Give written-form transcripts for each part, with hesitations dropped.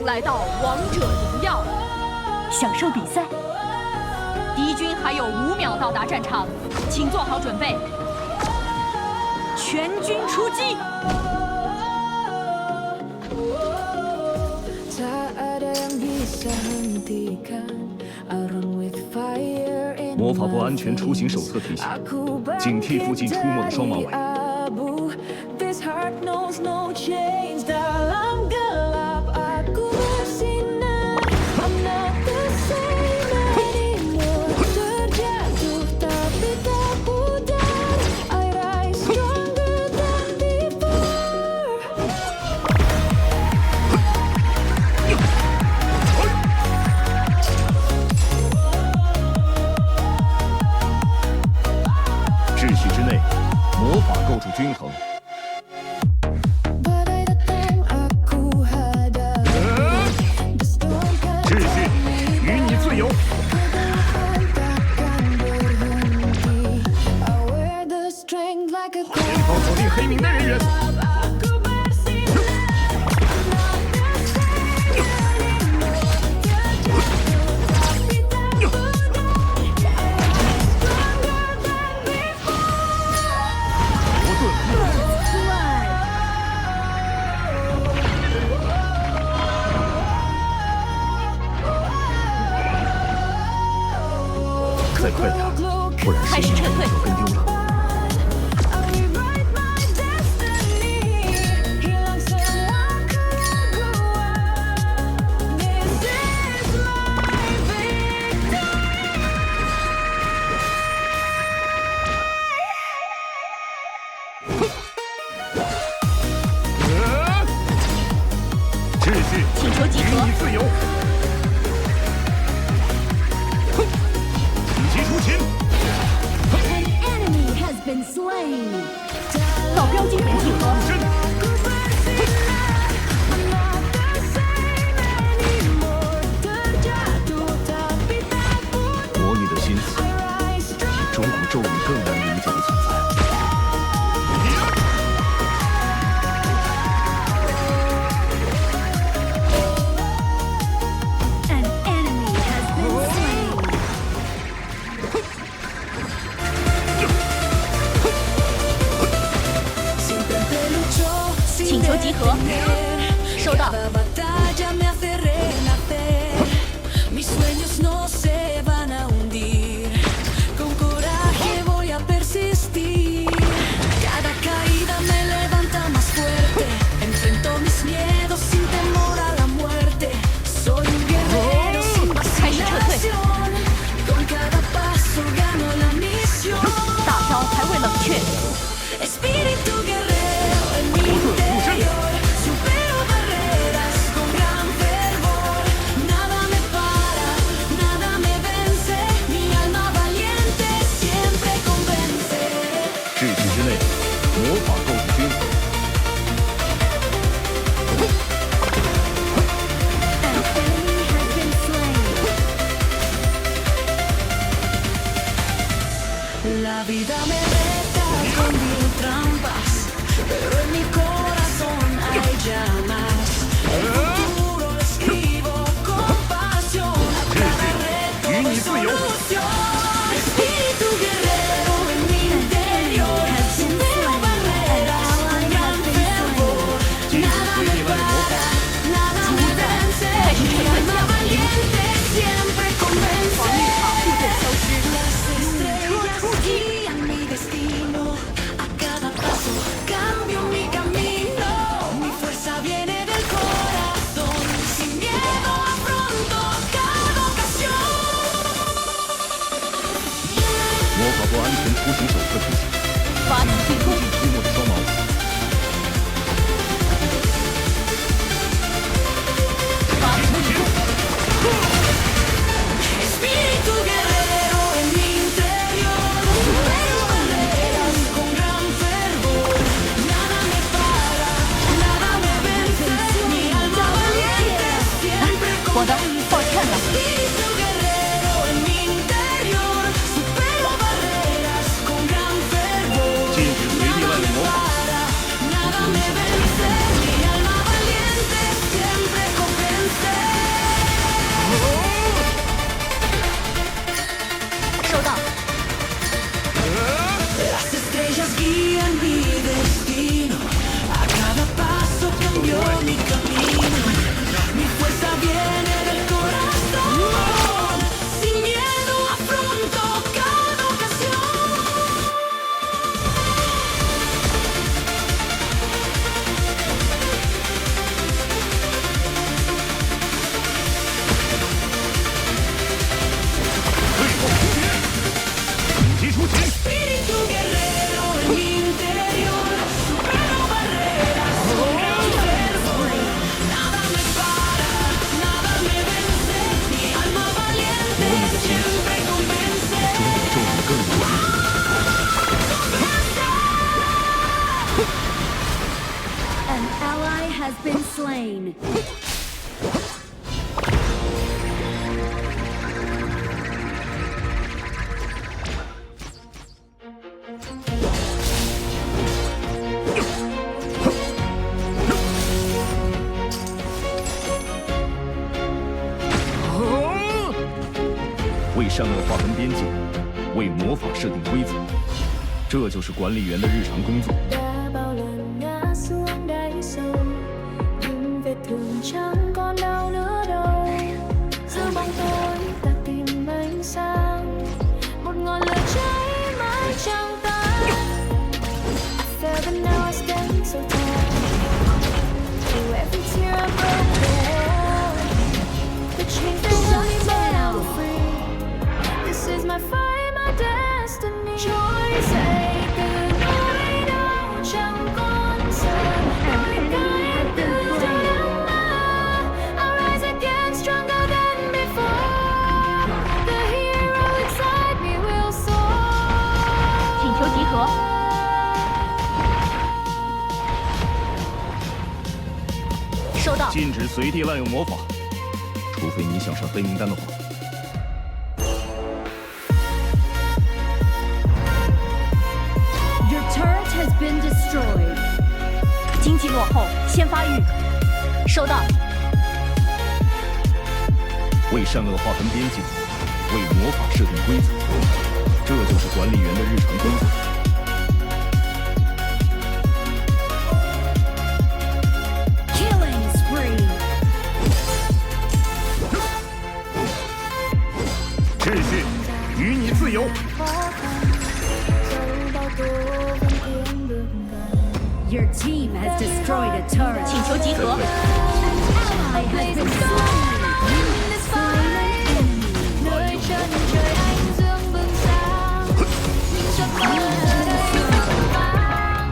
迎来到王者荣耀，享受比赛。敌军还有5秒到达战场，请做好准备。全军出击！魔法部安全出行手册提醒：警惕附近出没的双马尾。 秩序之内，魔法构筑均衡。秩序与你自由。前方锁定黑名单人员。 再快点，不然开始撤退，就跟丢了。秩序，请求集合，与你自由。 出勤！到标记点集合。魔女的心思，比中古咒语更难理解的存在。请求集合，收到。开始撤退。大招还未冷却。 秩序之内，魔法构筑均衡。La vida me reta con mil trampas, pero en mi corazón hay llamas. El futuro lo escribo con pasión. Cada reto y solución. Espíritu guerrero en mi interior. Supero barreras. has been slain. 为善恶划分边界，为魔法设定规则，这就是管理员的日常工作。 đã bao lần ngã xuống đáy sâu nhưng vết thương chẳng còn đau nữa đâu giữa bóng tối ta tìm ánh sáng một ngọn lửa cháy mãi chẳng tàn. I fell but now I stand so tall through every tear I broke. The chains that held me but I'm free. This is my fight, my destiny. Trôi dậy từ nỗi đau chẳng còn sợ nỗi cay từ đắng mơ. I'll rise again stronger than before. The hero inside me will soar. 请求集合。收到。禁止随地滥用魔法，除非你想上黑名单的话。 Your turret has been destroyed. 经济落后，先发育。收到。为善恶划分边界，为魔法设定规则，这就是管理员的日常工作。 Killing spree. 秩序与你自由。 Dẫu bao tố vẫn tiến bước gần. Your team has destroyed a turret. 请求集合。Ally has been slain. Nơi chân trời anh dương bừng sáng những giấc mơ ở đây vang vang.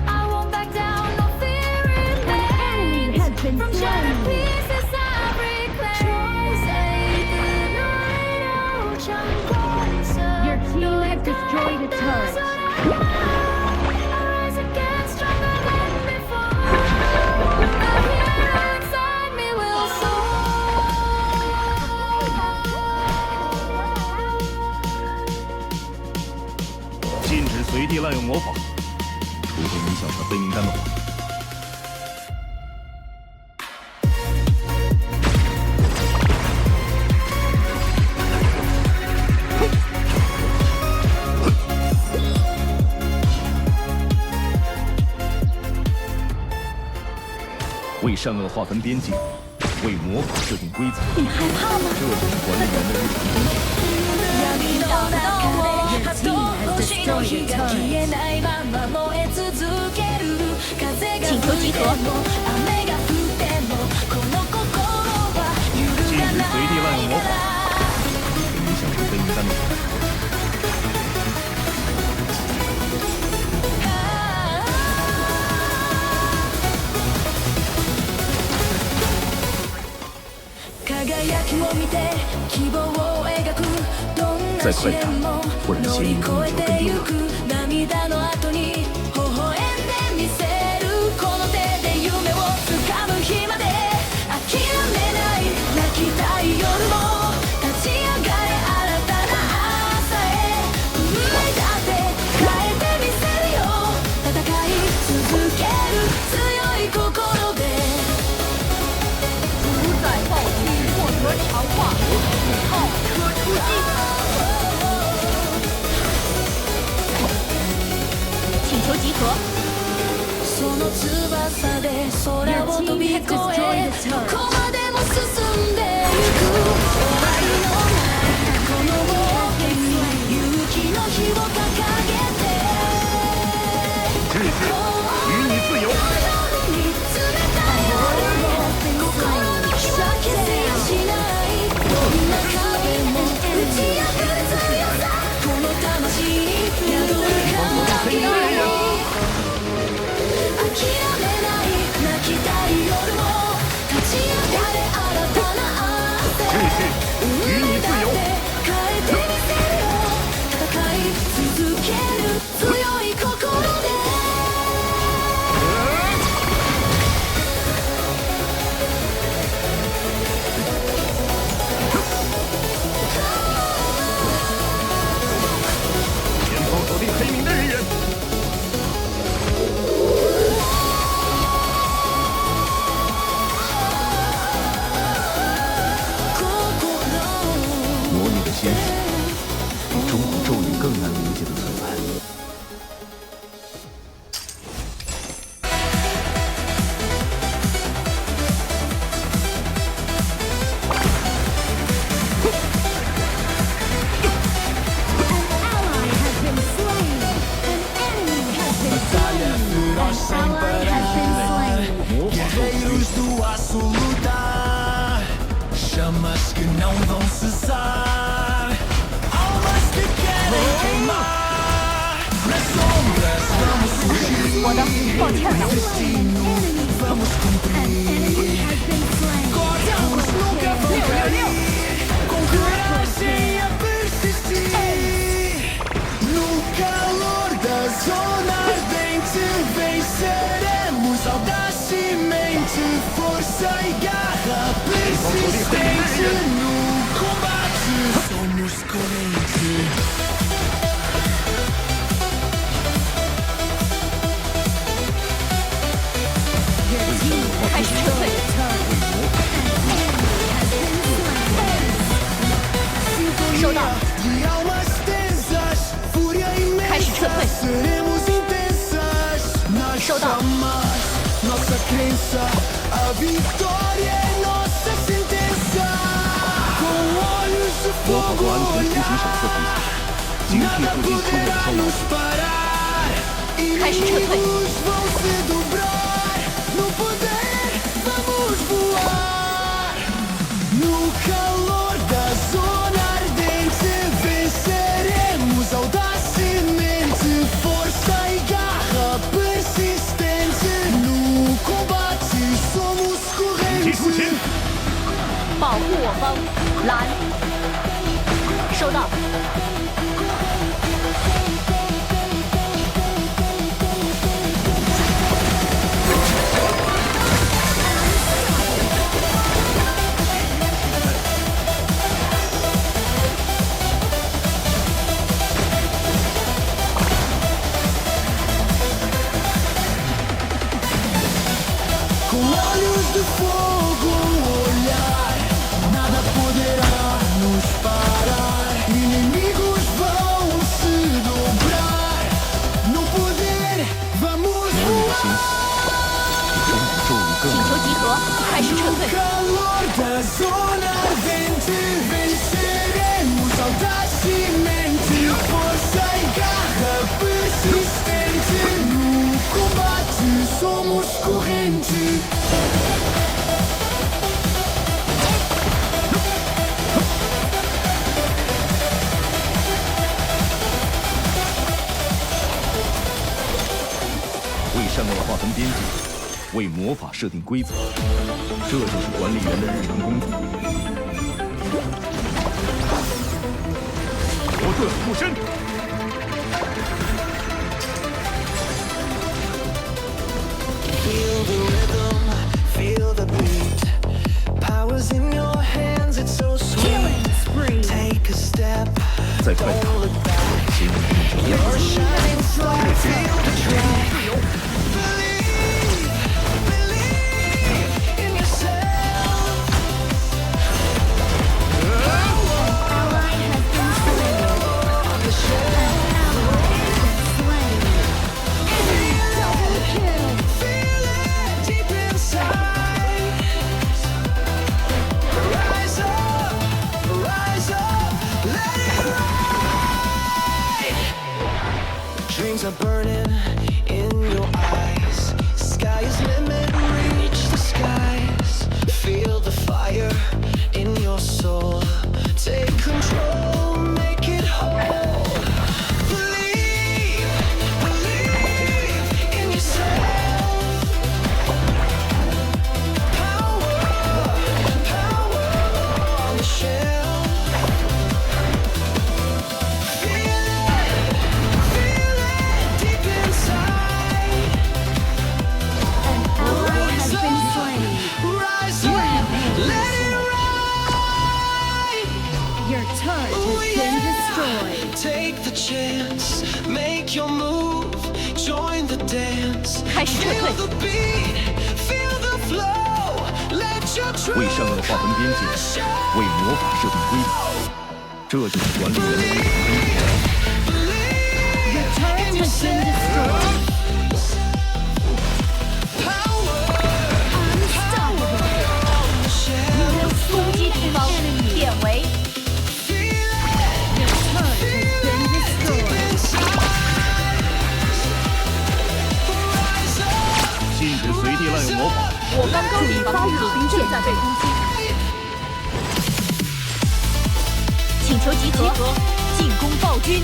I won't back down, no fear remains. Has been From shattered slain. pieces I reclaim. Trỗi dậy từ nỗi đau chẳng còn sợ. Your team has destroyed a turret. I rise again stronger than before. The hero inside me will soar. 禁止随地滥用魔法，除非你想上黑名单的话。 为善恶划分边界，为魔法设定规则，你害怕吗？这就是管理员的日常工作。 闇の中で波動星の火が消えないまま燃え続ける風が吹いても雨が降ってもこの心は揺るがない随地滥用魔法，除非你想上黑名单的话。 輝きを見て希望を描くどんな試練も乗り越えてゆく涙の後に微笑んでみせるこの手で夢を掴む日まで諦めない泣きたい夜も立ち上がれ新たな朝へ運命だって変えてみせるよ戦い続ける強い心で 主宰暴君获得强化，奥可出击。请求集合。その翼で空を飛び越えどこまでも進んでゆく終わりのないこの冒険に勇気の火を掲げて秩序与你自由。 夜に冷たい夜も心の火は消せやしないどんな壁も打ち破る強さこの魂に宿る輝き諦めない泣きたい夜も立ち上がれ新たな朝秩序与你自由。 変えてみせるよ戦い続ける強い心で抱歉了。 Com coragem a persistir no calor da zona ardente venceremos audacemente, força e garra persistente no combate somos correntes. 开始撤退，收到，开始撤退，收到。 Nossa crença, a vitória é nossa sentença. Com olhos de 魔法国 fogo 安全突袭手册 olhar, 提醒，警惕 nada 附近出没的 poderá 骚扰 nos parar. 开始撤退。 Inimigos vão se dobrar. No poder vamos voar. No calor da zona ardente venceremos audacemente, força e garra persistente. No combate somos 提出前 correntes. 保护我方，蓝，收到。Com olhos de fogo olhar, nada poderá nos parar. Inimigos vão se dobrar. No poder vamos 魔女的心 voar. 使中宇咒语更 请求集合，开始撤 No 退。 calor da zona ardente venceremos audacemente, força e garra persistente. No combate somos correntes. 为善恶划分边界，为魔法设定规则，这就是管理员的日常工作。罗顿附身。 Feel the rhythm, feel the beat. Powers in your hands, it's so sweet. Take a step, 在快打， don't look back. 请你 You're a shining star, feel the track. Believe, believe in yourself. On the shelf. Feel it deep inside. Rise up, let it ride. Dreams are burning in your eyes. Sky is limit, reach the skies. Feel the fire in your soul. Take control, make it whole. Believe, believe in yourself. Power, power on the shelf. Feel it deep inside. Rise up, let it ride. Your turret Oh, has been yeah. destroyed. Take the chance, make your move, join the dance. 开始撤 Feel 退， the beat, feel the flow. Let your 为 truth 善恶划分边界， show. 为魔法设定规则，这就是管理员的日常工作。 Your turret has been destroyed. Power Unstoppable. on the shelf. 攻击敌方，变为 Feel Your turret has been it destroyed. inside. Rise up, 禁止随地滥用魔法。我刚刚敌方武兵正在被攻击，请求集合，进攻暴君。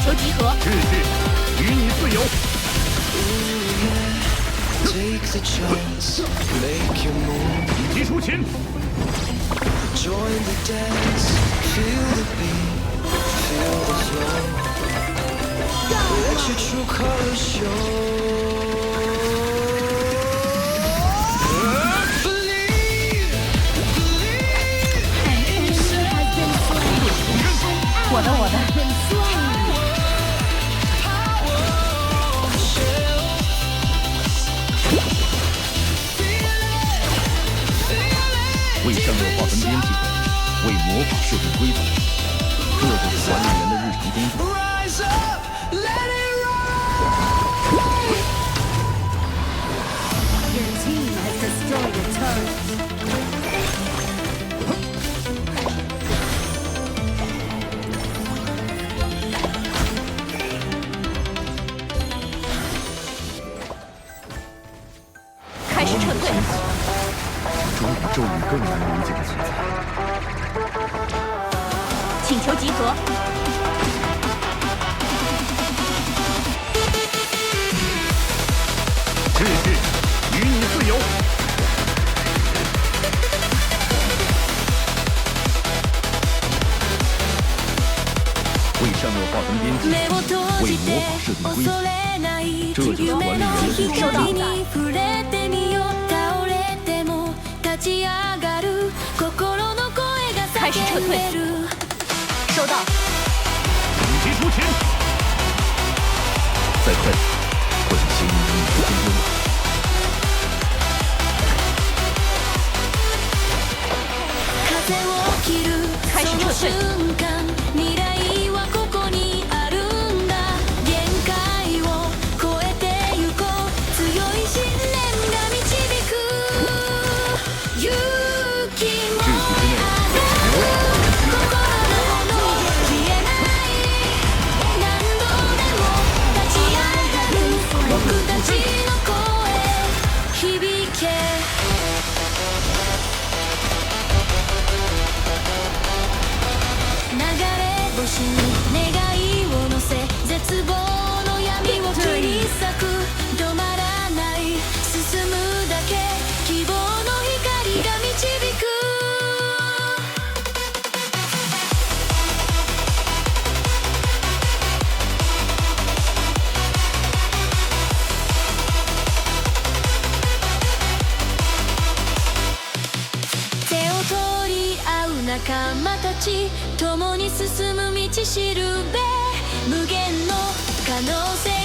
求集合，志士，与你自由。 Take the chance, make your move. 以及出勤， Join the dance, feel the beat, feel the flow. Let your true colors show. Believe, believe in yourself. 我的我的。 为善恶划分边界，为魔法设定规则，这就是管理员的日常工作。 Rise up, let it roll. Your team has destroyed a turret. 开始撤退，终比咒语更难理解的存在。请求集合，志士，与你自由。为善恶划分边界，目を閉为じて魔法设定規則。恐れない这就是管理员的日常。光に触れてみよう倒れても立ち上がる心の声が开始撤退叫んでる收到，以及出勤，再快点，或者先引领你的军队。風を切る開始撤退その瞬間未来はここにあるんだ限界を超えてゆこう強い信念が導く勇気も秩序之内，心の炎消えない何度でも立ち上がる僕たちの声響け流れ星に願いを乗せ絶望の闇を切り裂く止まらない進むだけ希望の光が導く手を取り合う仲間たち共に進む道しるべ無限の可能性